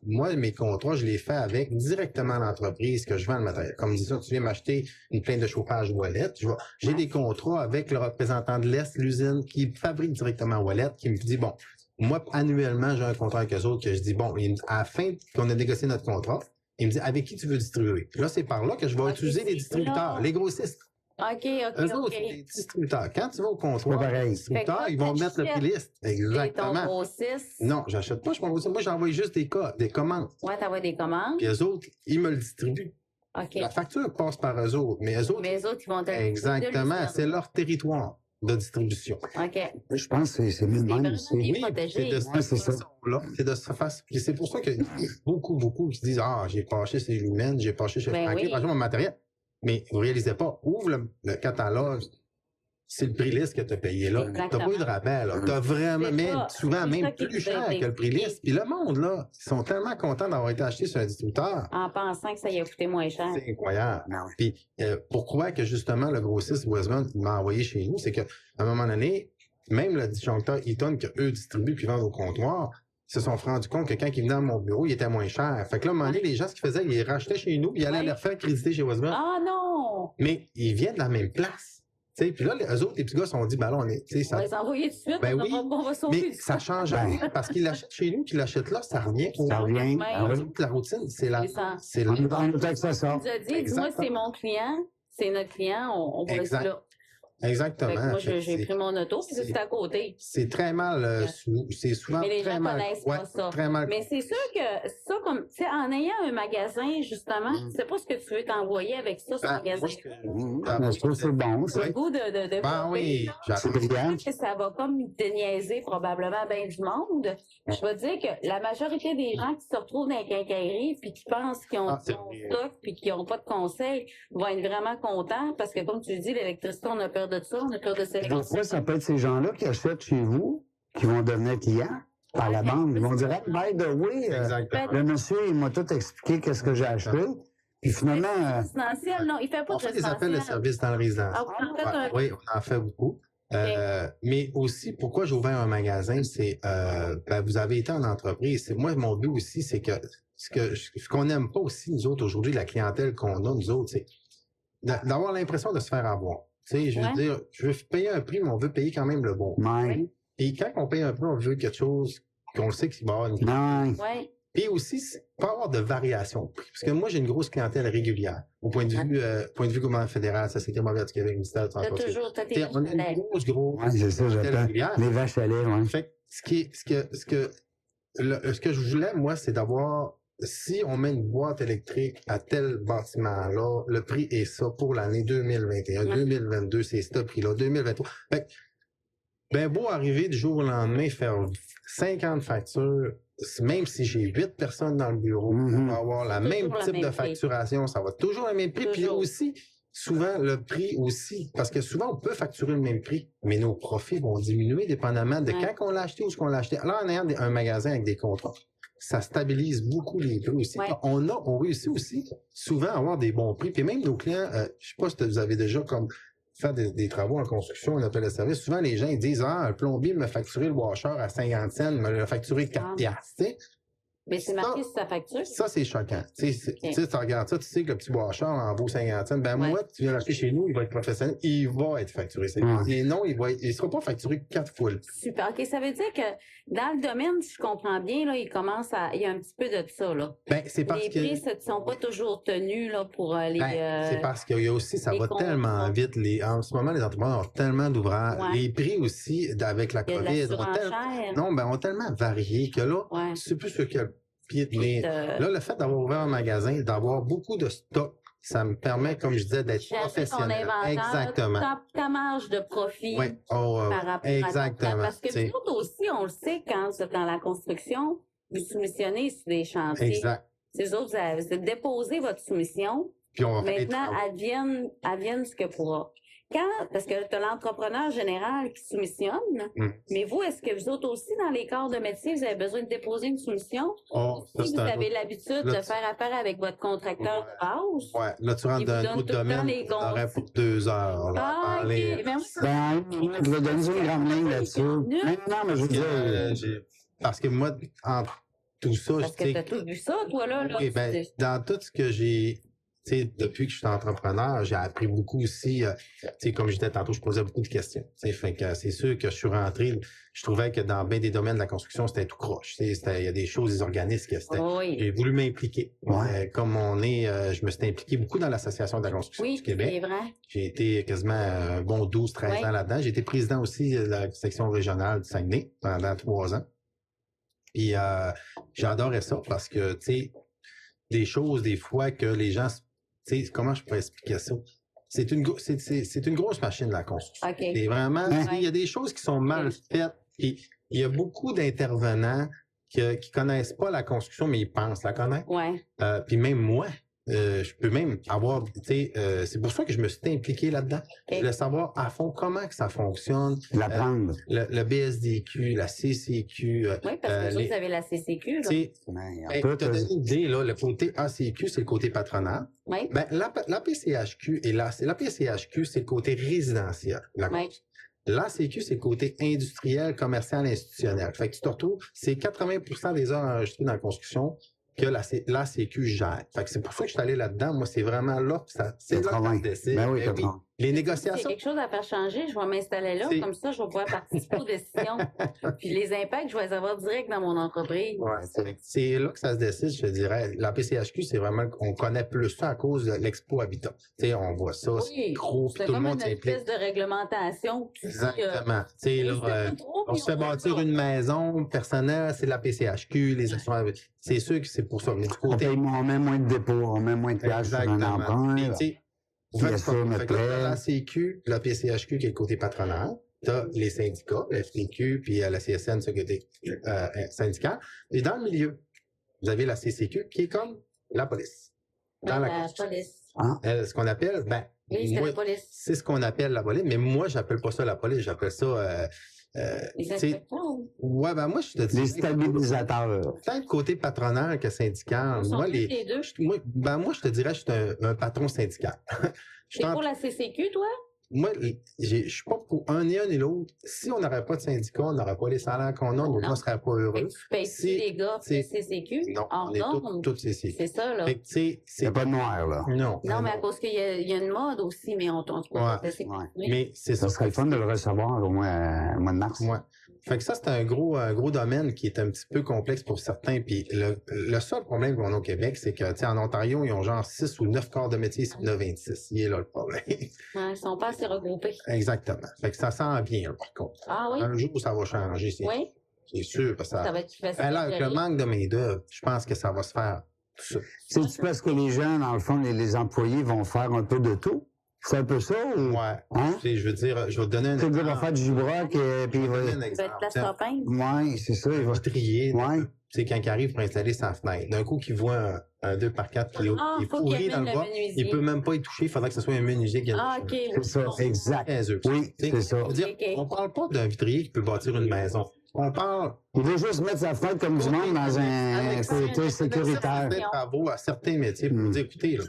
moi, mes contrats, je les fais avec directement l'entreprise que je vends le matériel. Comme disons, tu viens m'acheter une plainte de chauffage Wallet, j'ai des contrats avec le représentant de l'Est, l'usine, qui fabrique directement Wallet, qui me dit, bon, moi, annuellement, j'ai un contrat avec eux autres que je dis, bon, à la fin qu'on a négocié notre contrat, il me dit, avec qui tu veux distribuer? Puis là, c'est par là que je vais utiliser les distributeurs, les grossistes. Eux autres, c'est des distributeurs. Quand tu vas au comptoir, les distributeurs, ils vont mettre le prix liste. Exactement. Ton grossiste. Non, j'achète pas, je prends grossiste. Moi, j'envoie juste des commandes. Ouais, t'envoies des commandes. Puis eux autres, ils me le distribuent. OK. La facture passe par eux autres, mais eux autres. Mais eux autres, ils vont te le Exactement, c'est leur territoire de distribution. OK. Je pense que c'est mieux de même aussi. Oui, c'est de cette façon-là. C'est de cette façon. Puis c'est pour ça que beaucoup qui se disent, ah, j'ai pâché chez Lumens, j'ai pâché chez Franklin, j'ai pâché mon matériel. Mais vous réalisez pas, ouvre le catalogue, c'est le prix liste que tu as payé là. Tu n'as pas eu de rabais, là. Tu as vraiment, mais souvent même plus cher que le prix liste. Puis le monde, là, ils sont tellement contents d'avoir été achetés sur un distributeur. En pensant que ça y a coûté moins cher. C'est incroyable. Puis pourquoi que justement le grossiste Westman m'a envoyé chez nous, c'est qu'à un moment donné, même le disjoncteur Eaton qu'eux distribuent puis vendent au comptoir, ils se sont rendus compte que quand ils venaient dans mon bureau, il était moins cher. Fait que là, à un moment donné, les gens, ce qu'ils faisaient, ils rachetaient chez nous, puis ils allaient les refaire créditer chez Westman. Ah non! Mais ils viennent de la même place. T'sais, puis là, eux autres, les petits gars se sont dit, ben là, on est. Ça... On va les envoyer tout de suite, ben oui, on va sauver. Mais ça change rien, parce qu'ils l'achètent chez nous, qu'ils l'achètent là, ça revient. Ça revient. La routine, c'est la. C'est On nous dit que ça sort. Tu as dit, dis-moi, c'est mon client, c'est notre client, on va rester là. Exactement. Fait que moi, j'ai pris mon auto, puis c'est à côté. C'est très mal, c'est souvent mais les très gens mal. connaissent pas ça. Très mal. Mais c'est sûr que ça, comme, tu sais, en ayant un magasin, justement, tu sais pas ce que tu veux t'envoyer avec ça, ce magasin. Je trouve que c'est bon, ça. Le goût de ben oui, c'est brillant. que ça va comme déniaiser probablement bien du monde. Je vais dire que la majorité des gens qui se retrouvent dans les quincailleries puis qui pensent qu'ils ont du bon stock puis qui n'ont pas de conseils vont être vraiment contents parce que, comme tu dis, l'électricité, on a peur de ça, on a peur de ça. Parfois, ça peut être ces gens-là qui achètent chez vous, qui vont devenir clients par la bande. Ils vont dire, hey, by the way, le monsieur, il m'a tout expliqué qu'est-ce que j'ai acheté. Puis finalement. Résidentiel, non, il fait pas on de fait des appels de service dans le résidentiel. Oui, on en fait beaucoup. Mais aussi, pourquoi j'ai ouvert un magasin, c'est vous avez été en entreprise. Moi, mon but aussi, c'est que ce qu'on n'aime pas aussi, nous autres, aujourd'hui, la clientèle qu'on a, nous autres, c'est d'avoir l'impression de se faire avoir. Tu sais, je veux dire, je veux payer un prix, mais on veut payer quand même le bon. Et quand on paye un prix, on veut quelque chose qu'on sait qu'il va y avoir une Puis aussi, pas avoir de variation de prix. Parce que moi, j'ai une grosse clientèle régulière. Au point de vue gouvernement fédéral, Société mobilière du Québec, ministère du Transport. On a une grosse c'est ça, régulière. Les vaches à lait, Fait ce que je voulais, moi, c'est d'avoir, si on met une boîte électrique à tel bâtiment-là, le prix est ça pour l'année 2021, 2022, c'est ce prix-là, 2023. Fait ben beau arriver du jour au lendemain, faire 50 factures, même si j'ai 8 personnes dans le bureau, on va avoir le même type de facturation, ça va toujours le même prix. Puis aussi, souvent, le prix aussi, parce que souvent, on peut facturer le même prix, mais nos profits vont diminuer dépendamment de quand on l'a acheté ou ce qu'on l'a acheté. Alors, en ayant un magasin avec des contrats, ça stabilise beaucoup les prix aussi. On réussit aussi souvent à avoir des bons prix. Puis même nos clients, je sais pas si vous avez déjà comme faire des travaux en construction, on appelle le service. Souvent, les gens ils disent, un plombier m'a facturé le washer à 50 cents, me l'a facturé 4 piastres. Mais c'est marqué sur sa facture. Ça, c'est choquant. Tu regardes ça, tu sais que le petit washer en vaut 50 cents. Ben moi, tu viens l'acheter chez nous, il va être professionnel, il va être facturé. Et non, il sera pas facturé 4 fois. Super. OK, ça veut dire que dans le domaine, si je comprends bien, là, il y a un petit peu de ça, là. Ben, c'est parce les prix ne sont pas toujours tenus, là, pour les... c'est parce qu'il y a aussi, ça va tellement vite. En ce moment, les entrepreneurs ont tellement d'ouvrages. Les prix aussi, avec la COVID, ont tellement varié que là, c'est plus ce que mais là, le fait d'avoir ouvert un magasin, d'avoir beaucoup de stock, ça me permet, comme je disais, d'être professionnel. Exactement. Ta marge de profit par rapport à parce que nous autres aussi, on le sait, quand dans la construction, vous soumissionnez sur des chantiers. Exact. Ces autres, vous déposez votre soumission. Puis on va maintenant, advienne ce que pourra. parce que tu as l'entrepreneur général qui soumissionne, mais vous, est-ce que vous autres aussi, dans les corps de métier, vous avez besoin de déposer une soumission? Oh, ça, Si c'est vous un avez autre- l'habitude là, de tu- faire affaire avec votre contracteur de base? Ouais, là, tu rentres Il vous dans un donne autre tout le temps domaine, les on aurait pour 2 heures, là, à Ah, OK. parler. Ben, Ben, je vais donner une grande ligne là-dessus. Non, mais je veux Parce que moi, en tout ça, parce que tu tu as sais, tout vu ça, toi, là. oui, ben, dans tout ce que j'ai, tu sais, depuis que je suis entrepreneur, j'ai appris beaucoup aussi, tu sais, comme je disais tantôt, je posais beaucoup de questions. Tu sais, fait que c'est sûr que je suis rentré, je trouvais que dans bien des domaines de la construction, c'était tout croche. Tu sais, il y a des choses, des organismes que c'était. Oui. J'ai voulu m'impliquer. Ouais. Comme je me suis impliqué beaucoup dans l'Association de la construction Oui, du Québec. c'est vrai. J'ai été quasiment un bon 12-13 Oui. ans là-dedans. J'ai été président aussi de la section régionale du Saguenay pendant 3 ans. Puis j'adorais ça parce que, tu sais, des choses, des fois, que les gens, tu sais, comment je pourrais expliquer ça? C'est une grosse machine, la construction. OK. C'est vraiment, tu sais, il y a des choses qui sont mal faites. Puis il y a beaucoup d'intervenants qui connaissent pas la construction, mais ils pensent la connaître. Oui. Puis même moi, je peux même avoir, tu sais, c'est pour ça que je me suis impliqué là-dedans. Je voulais savoir à fond comment que ça fonctionne. l'apprendre. Le BSDQ, la CCQ. Oui, parce que les- vous avez la CCQ, là. tu sais, Mais, pour te donner une idée, là, le côté ACQ, c'est le côté patronal. Oui. Ben, la PCHQ et la PCHQ, c'est le côté résidentiel. Oui. L'ACQ, c'est le côté industriel, commercial, institutionnel. Fait que tu te retrouves, c'est 80% des heures enregistrées dans la construction que l'ACQ gère. Fait que c'est pour ça que je suis allé là-dedans. Moi, c'est vraiment là que c'est là que ça se décide. Ben oui, Ben oui. t'as Les S'il y a négociations. quelque chose à faire changer, je vais m'installer là, C'est- comme ça, je vais pouvoir participer aux décisions. Puis les impacts, je vais les avoir direct dans mon entreprise. Ouais, c'est là que ça se décide, je te dirais. La PCHQ, c'est vraiment qu'on connaît plus ça à cause de l'Expo Habitat. Tu sais, on voit ça, c'est Oui, gros, puis c'est tout le comme monde une espèce s'implique. de réglementation. Puis, Exactement. Tu sais, là, on se fait bâtir une maison personnelle, c'est la PCHQ, les assurances. C'est sûr que c'est pour ça. Mais du On côté. met moins de dépôts, on met moins de cash sur un Exactement. emprunt. Puis, tu sais, Bien fait, sûr, fait notre que là, prêt. la CQ, la PCHQ qui est le côté patronal, t'as les syndicats, la FTQ, puis la CSN, ce côté syndical. Et dans le milieu, vous avez la CCQ qui est comme la police. Dans la la construction. police. Ce qu'on appelle, Oui, c'est moi, la police. c'est ce qu'on appelle la police, mais moi, j'appelle pas ça la police, j'appelle ça, Les tu sais, inspecteurs. ouais, moi, je te dis. Les stabilisateurs. Tant le côté patronal que syndical. Ils sont Moi, tous les deux. moi, je te dirais, je suis un patron syndical. Je C'est suis en- pour la CCQ, toi? Moi, je suis pas pour un ni un ni l'autre. Si on n'aurait pas de syndicat, on n'aurait pas les salaires qu'on a, nos Non. gars seraient pas heureux. Fait que tu payes Si- les gars c'est- de CCQ? Non, hors on est norme? toutes ces C'est ça, là. Fait que, tu sais, Il c'est n'y a pas de noir, là. Non. Non, mais à cause qu'il y a une mode aussi, mais on Ouais. CCQ. Ouais. Mais c'est ça. Ça serait le fun de le recevoir au mois de mars. Ouais. Fait que ça, c'est un gros domaine qui est un petit peu complexe pour certains. Puis le seul problème qu'on a au Québec, c'est que, tu sais, en Ontario, ils ont genre 6 ou 9 corps de métier, c'est 26. Il est là le problème. Ouais, ils sont pas assez regroupés. Exactement. Fait que ça sent bien, par contre. Ah oui? Un jour, ça va changer, Oui? c'est sûr. Parce que Ça va être plus facile. Ben là, à avec le gérer. manque de main-d'œuvre, je pense que ça va se faire tout ça. C'est parce que les gens, dans le fond, les employés vont faire un peu de tout. C'est un peu ça? Ou... Ouais. Hein? Tu sais, je veux dire, je vais te donner un Tu sais, le gars va faire du gibroc, puis il va... un Ça va être la stopin. Ouais, c'est ça. Il va... trier. Ouais. Tu sais, quand il arrive pour installer sa fenêtre, d'un coup, qu'il voit un 2x4 qui Ah, est faut pourri qu'il dans le amène bas, le menuisier. il peut même pas y toucher, il faudrait que ce soit un menuisier qui vienne Ah, le OK. toucher. oui. C'est ça, exact. Niaiseux. Oui, Tu sais, c'est ça. je veux dire, OK. on parle pas d'un vitrier qui peut bâtir une maison. On parle Il veut juste mettre sa fenêtre comme du monde dans un Avec ça, côté une sécuritaire. des travaux à certains métiers pour dire, écoutez, là,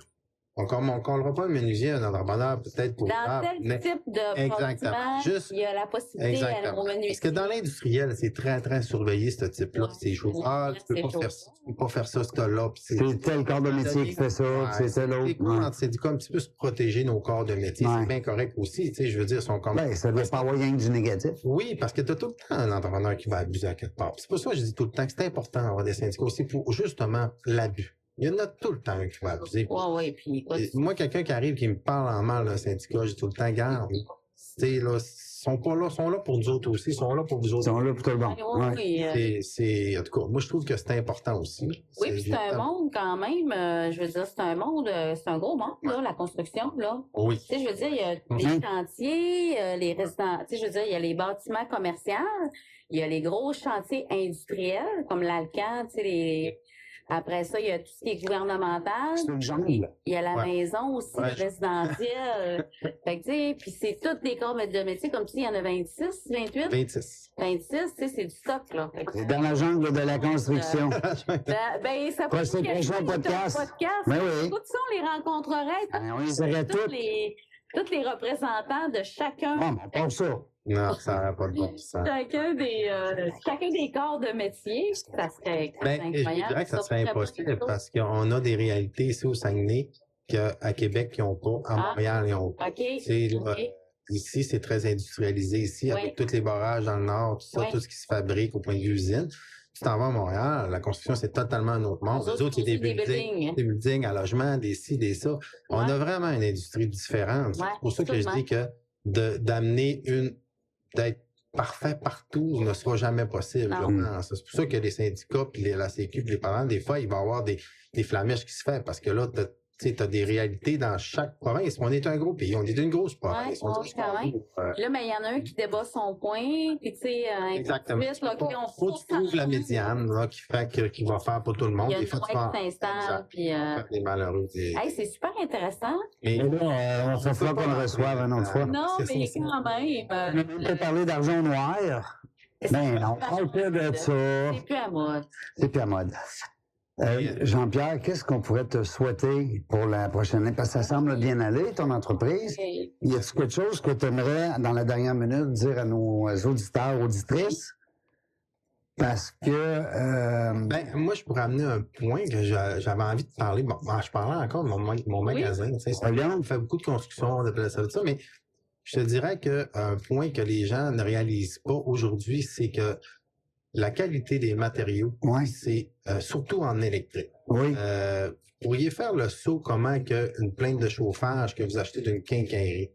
on ne collera pas un menuisier, un entrepreneur, peut-être pour Dans table, tel mais- type de Exactement. bâtiment, Juste- il y a la possibilité Exactement. au menuisier. Parce que dans l'industriel, c'est très, très surveillé, ce type-là. Ouais. C'est chaud. Ah, tu peux C'est pas chaud. faire ça, tu peux pas faire ça, ce là puis C'est tel corps de métier qui fait ça, puis c'est tel C'est autre. cool Ouais. en syndicat un petit peu se protéger nos corps de métier. Ouais. C'est bien correct aussi. Tu sais, je veux dire, ils sont comme. Ben, ça doit pas avoir rien que du négatif. Oui, parce que tu as tout le temps un entrepreneur qui va abuser à quelque part. C'est pour ça que je dis tout le temps que c'est important d'avoir des syndicats aussi pour justement l'abus. Il y en a tout le temps un qui va abuser. Ouais, puis écoute, Et moi, quelqu'un qui arrive qui me parle en mal d'un syndicat, je dis tout le temps, garde. Tu sais, là, ils sont là pour nous autres aussi, ils sont là pour vous Ils autres. sont là pour tout le monde. oui, Ouais. oui, En tout cas, moi, je trouve que c'est important aussi. oui, puis c'est un monde quand même, je veux dire, c'est un monde, c'est un gros monde, là, la construction, là. Oui. Tu sais, je veux dire, il y a les chantiers, les résidents, tu sais, je veux dire, il y a les bâtiments commerciaux, il y a les gros chantiers industriels, comme l'Alcan, tu sais, Après ça, il y a tout ce qui est gouvernemental. C'est une jungle. Il y a la Ouais. maison aussi, Ouais. le résidentiel. Fait que, tu sais, puis c'est tous des corps de métier, comme tu dis, il y en a 26, 28, 26. 26, tu sais, c'est du stock, là. Fait que, C'est dans la jungle de la construction. ben, ça peut Prochain podcast. Ben oui. Tout ça, on les rencontrerait. Ben, on les aurait tous toutes. tous les représentants de chacun. Bon, ben, pour ça. Non, ça n'aurait pas de bon sens. Chacun des corps de métier, ça serait Ben, je incroyable. dirais que ça serait pourrait impossible pas du tout. parce qu'on a des réalités ici au Saguenay qu'à Québec, ils n'ont pas. À Ah. Montréal, ils n'ont pas. OK. C'est, là, OK. ici, c'est très industrialisé. Ici, Oui. avec tous les barrages dans le nord, tout ça, Oui. tout ce qui se fabrique au point de vue usine. Tu t'en vas à Montréal, la construction, c'est totalement un autre monde. Eux Les autres, c'est des aussi, buildings, des buildings à logement, des ci, des ça. On Ouais. a vraiment une industrie différente. Ouais, C'est pour ça que je dis que d'amener d'être parfait partout ne sera jamais possible. Non. je pense. C'est pour ça que les syndicats, puis la Sécu, puis les parents, des fois, il va y avoir des flamèches qui se font parce que là, tu as des réalités dans chaque province. On est un gros pays, on est une grosse province. Ouais, on ouais, quand même. Puis là, mais il y en a un qui débat son point, puis tu sais, Exactement. ainsi de suite, là, qui ont Faut que tu trouves la médiane là, qui va faire pour tout le monde. Il y a Des une fois, tu loi vas qui s'installe, Exact. puis... faire des malheureux. Hey, c'est super intéressant. Mais Et là, on va falloir qu'on le reçoive une autre fois. Non, c'est mais ça, quand même... On peut parler d'argent noir. Ben non, on parle pas de ça. C'est plus à mode. C'est plus à mode. Jean-Pierre, qu'est-ce qu'on pourrait te souhaiter pour la prochaine année? Parce que ça semble bien aller, ton entreprise. Et- Y a-t-il quelque chose que tu aimerais, dans la dernière minute, dire à nos auditeurs, auditrices? Parce que... ben, moi, je pourrais amener un point que j'avais envie de parler. Bon, je parlais encore de mon magasin. Tu sais, on fait beaucoup de construction, de ça, mais je te dirais qu'un point que les gens ne réalisent pas aujourd'hui, c'est que la qualité des matériaux, ouais, c'est surtout en électrique. oui, Vous pourriez faire le saut comment qu'une plainte de chauffage que vous achetez d'une quincaillerie.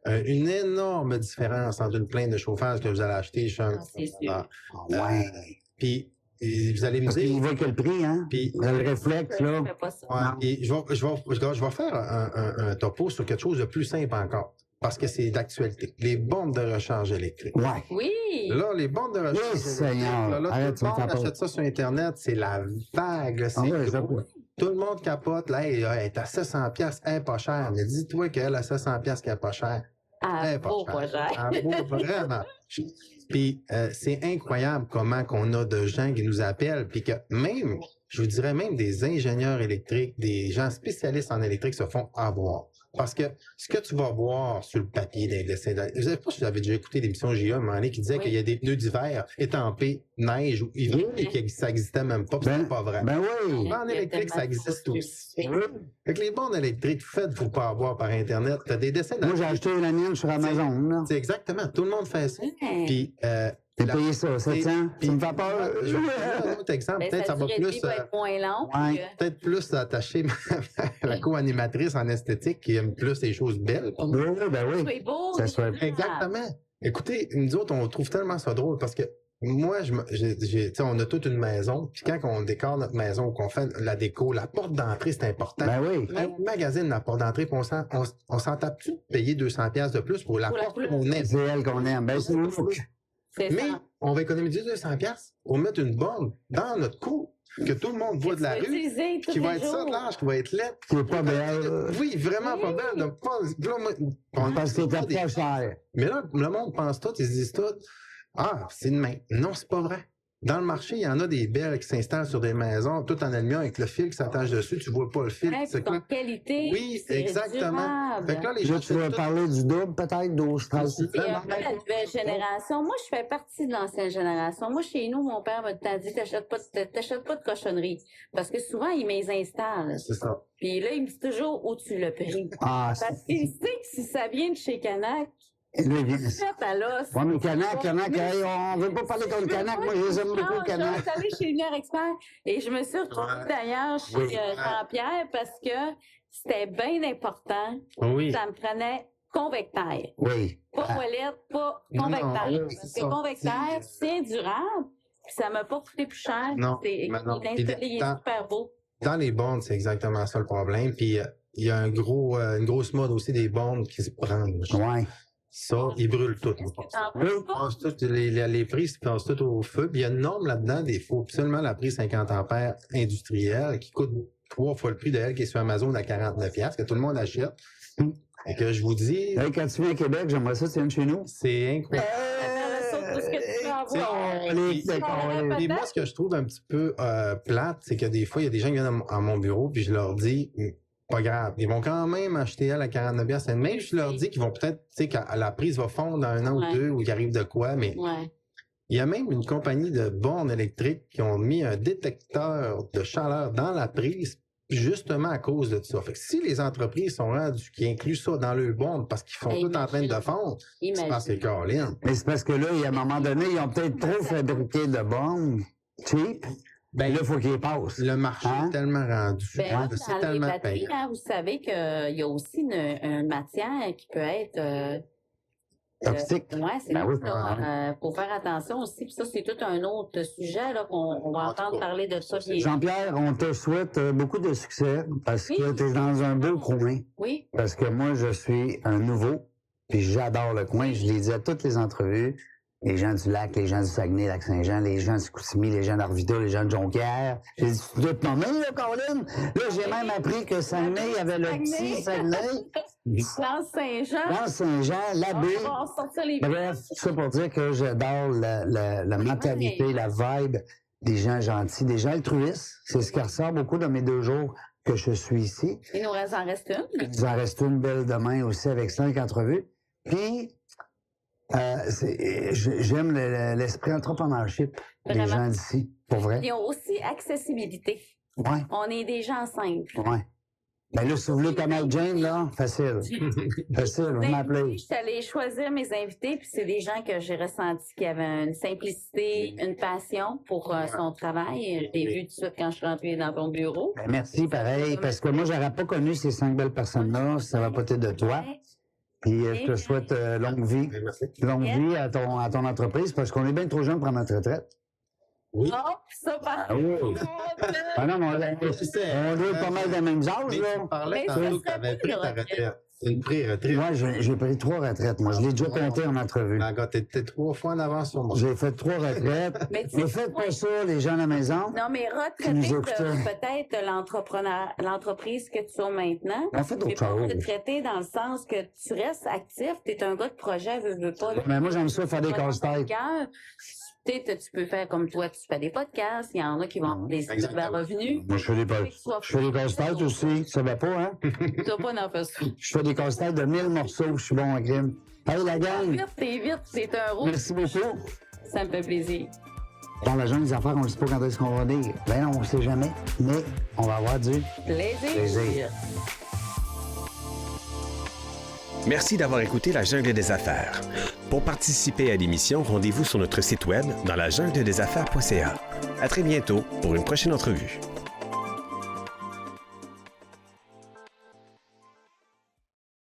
Une énorme différence entre une plainte de chauffage que vous allez acheter chez un... Ah, c'est sûr. ouais. Puis, vous allez me Parce qu'il dire... voit quel prix, hein? Puis, Le réflexe, là. Je fais pas ça. ouais, et je vais faire un topo sur quelque chose de plus simple encore. Parce que c'est d'actualité. Les bombes de recharge électrique. Ouais. Oui! Là, les bombes de recharge Oui, électrique, Seigneur. là, Arrête, tout le tu me monde fais achète ça sur Internet. C'est la vague. Là, c'est Ah ouais, gros. j'avoue. Tout le monde capote. Là, elle est à 700 pièces, elle est pas chère. Mais dis-toi qu'elle a 700 pièces qu'elle est pas chère. Ah, Elle est pas beau chère. projet. Elle vaut vraiment. Puis c'est incroyable comment qu'on a de gens qui nous appellent, puis que même, je vous dirais même des ingénieurs électriques, des gens spécialistes en électrique se font avoir. Parce que ce que tu vas voir sur le papier des dessins, je ne sais pas si vous avez déjà écouté l'émission JA un moment donné qui disait Oui. qu'il y a des pneus d'hiver étampés, neige ou hiver, Oui. et que ça n'existait même pas, puis c'est pas vrai. Ben oui. En électrique, ça existe aussi. Fait que les bornes électriques, faites-vous pas avoir par Internet. T'as des dessins Moi, j'ai acheté la mienne sur Amazon, là. C'est exactement. Tout le monde fait ça. Ouais. Puis, J'ai la- payé ça, 700. puis- Ça me fait peur. Je vais vous donner un autre exemple. Ben, Peut-être ça va durée de vie plus, va être moins long. ouais. puis, peut-être plus attacher la co-animatrice en esthétique qui aime plus les choses belles. Oui, ben oui. c'est beau. Ça soit- Exactement. Écoutez, nous autres, on trouve tellement ça drôle parce que moi, tu sais, on a toute une maison, puis quand on décore notre maison, qu'on fait la déco, la porte d'entrée, c'est important. Ben oui. On magasine la porte d'entrée, puis on s'en tape-tu de payer 200$ de plus pour la Pour la porte plus- qu'on aime. C'est elle qu'on aime. Ben, c'est le look. C'est Mais ça. on va économiser 200$ pour mettre une borne dans notre cour que tout le monde voit de la Tu peux rue, utiliser tous qui va les être ça de jours. large, qui va être laide. Qui est pas belle. Oui, vraiment pas belle. Donc, là, Parce que t'as pas cher. Mais là, le monde pense tout, ils se disent tout. Ah, c'est de main. Non, c'est pas vrai. Dans le marché, il y en a des belles qui s'installent sur des maisons, tout en aluminium avec le fil qui s'attache dessus. Tu vois pas le fil. Ouais, qui se puis ton colle. qualité. Oui, c'est exactement. durable. Fait que là, les Là, gens tu vas tout- parler du double, peut-être, 12, 13. C'est un peu la nouvelle génération. Moi, je fais partie de l'ancienne génération. Moi, chez nous, mon père m'a tout le temps dit, t'achètes pas de cochonneries. Parce que souvent, il me les installe. C'est ça. Puis là, il me dit toujours où tu l'as pris. Ah, Parce qu'il sait que si ça vient de chez Canac, là, il vient. fait à l'os. Ouais, mais Canac, hey, on veut pas parler contre Canac. Moi, je les aime beaucoup, Canac. Je suis allée chez Lumière Expert et je me suis retrouvée Ouais. d'ailleurs chez Oui. Jean-Pierre parce que c'était bien important. Oui. Ça me prenait convectaire. Oui. Pas Ah. toilette, pas Non, convectaire. oui, Parce c'est que ça. convectaire, c'est durable. Puis ça m'a pas coûté plus cher. Non, C'est, mais non. il est installé, Puis il est dans- super beau. Dans les bornes, c'est exactement ça le problème. Puis il y a une grosse mode aussi des bornes qui se branchent. Ouais. Ça, ils brûlent tout. T'en Ils veux pas? passent toutes les prises, ils passent tout au feu. Puis il y a une norme là-dedans, il faut absolument la prise 50 ampères industrielle qui coûte 3 fois le prix de elle qui est sur Amazon à 49$, que tout le monde achète. Et que je vous dis, Hey, quand tu viens à Québec, j'aimerais ça, tu viens de chez nous. c'est incroyable. Tout ce que tu peux avoir. Puis moi, ce que je trouve un petit peu plate, c'est que des fois, il y a des gens qui viennent à mon bureau, puis je leur dis, pas grave, ils vont quand même acheter elle à 49$. Même je leur dis qu'ils vont peut-être, tu sais, que la prise va fondre dans un an ou deux, ou qu'il arrive de quoi, mais Ouais. il y a même une compagnie de bornes électriques qui ont mis un détecteur de chaleur dans la prise justement à cause de ça. Fait que si les entreprises sont rendues qui incluent ça dans leur borne parce qu'ils font Hey, tout en train de fondre, c'est parce que c'est Caroline. Mais c'est parce que là, à un moment donné, ils ont peut-être trop fabriqué de bombes cheap. Ben, Là, il faut qu'ils passent. le marché Hein? est tellement rendu, Ben, c'est dans les tellement batteries, payant. hein, vous savez qu'il y a aussi une matière qui peut être Toxique. ouais, c'est Ben oui. ça. Faut faire attention aussi. Puis ça, c'est tout un autre sujet là, on va En tout entendre cas, parler de ça. Puis- Jean-Pierre, on te souhaite beaucoup de succès parce Oui. que tu es dans un beau coin. Oui, Parce que moi, je suis un nouveau, puis j'adore le coin. Je l'ai dit à toutes les entrevues. Les gens du lac, les gens du Saguenay, Lac-Saint-Jean, les gens du Chicoutimi, les gens d'Arvida, les gens de Jonquière. J'ai dit, tu dois te nommer, là, Colin? Là, j'ai même appris que Saguenay, il y avait le petit Saguenay, Lance Saint-Jean. dans Saint-Jean, l'abbé. On va sortir les Bref, tout ça pour dire que j'adore la mentalité, la vibe des gens gentils, des gens altruistes. C'est ce qui ressort beaucoup dans mes 2 jours que je suis ici. Il nous reste en reste une. Il nous en reste une belle demain aussi avec 5 entrevues. Puis, j'aime l'esprit entrepreneurship des Vraiment. gens d'ici, pour vrai. Ils ont aussi accessibilité. Ouais, On est des gens simples. ouais. Ben là, si vous voulez connaître Jane, là, facile. Facile, vous m'appelez. Je suis allée choisir mes invités, puis c'est des gens que j'ai ressenti qui avaient une simplicité, une passion pour son travail. Je l'ai vu tout de suite quand je suis rentrée dans ton bureau. Ben, merci, pareil, parce que moi, j'aurais pas connu ces 5 belles personnes-là si ça va pas être de toi. Puis je te souhaite longue vie. Merci. Longue vie à ton entreprise, parce qu'on est bien trop jeune pour prendre notre retraite. Oui. Oh, ça va. Ah oui. Ah non, mais on doit être pas mal des mêmes âges, Mais là. tu parlais Mais tantôt ça que tu avais serait pris pas ta une retraite. Une pré-retraite. Moi, j'ai pris 3 retraites. Moi, je l'ai déjà compté en entrevue. Encore, t'étais 3 fois en avance sur moi. J'ai fait 3 retraites. Mais tu Ne sais faites quoi? pas ça, les gens à la maison. Non, mais Qui nous retraité écoutent. de peut-être l'entreprise que tu as maintenant. On fait Mais d'autres pas choses. retraité dans le sens que tu restes actif, tu es un gars de projet, veux pas. là. Mais moi, j'aime ça faire des Pas dans ton casse-têtes. cœur. Tu peux faire comme toi, tu fais des podcasts, il y en a qui vont avoir des Exactement. revenus. Moi, je fais des casse-têtes aussi. Ça va pas, hein? Tu vas pas en faire ça. Je fais des casse-têtes de 1000 morceaux. Je suis bon à crime. Hey, la gang! T'es vite, c'est un rouge. Merci beaucoup. Ça me fait plaisir. Dans la jungle des affaires, on ne sait pas quand est-ce qu'on va dire. Ben non, on ne sait jamais. Mais on va avoir du Plaisir. plaisir. Merci d'avoir écouté La Jungle des Affaires. Pour participer à l'émission, rendez-vous sur notre site web dans lajungledesaffaires.ca. À très bientôt pour une prochaine entrevue.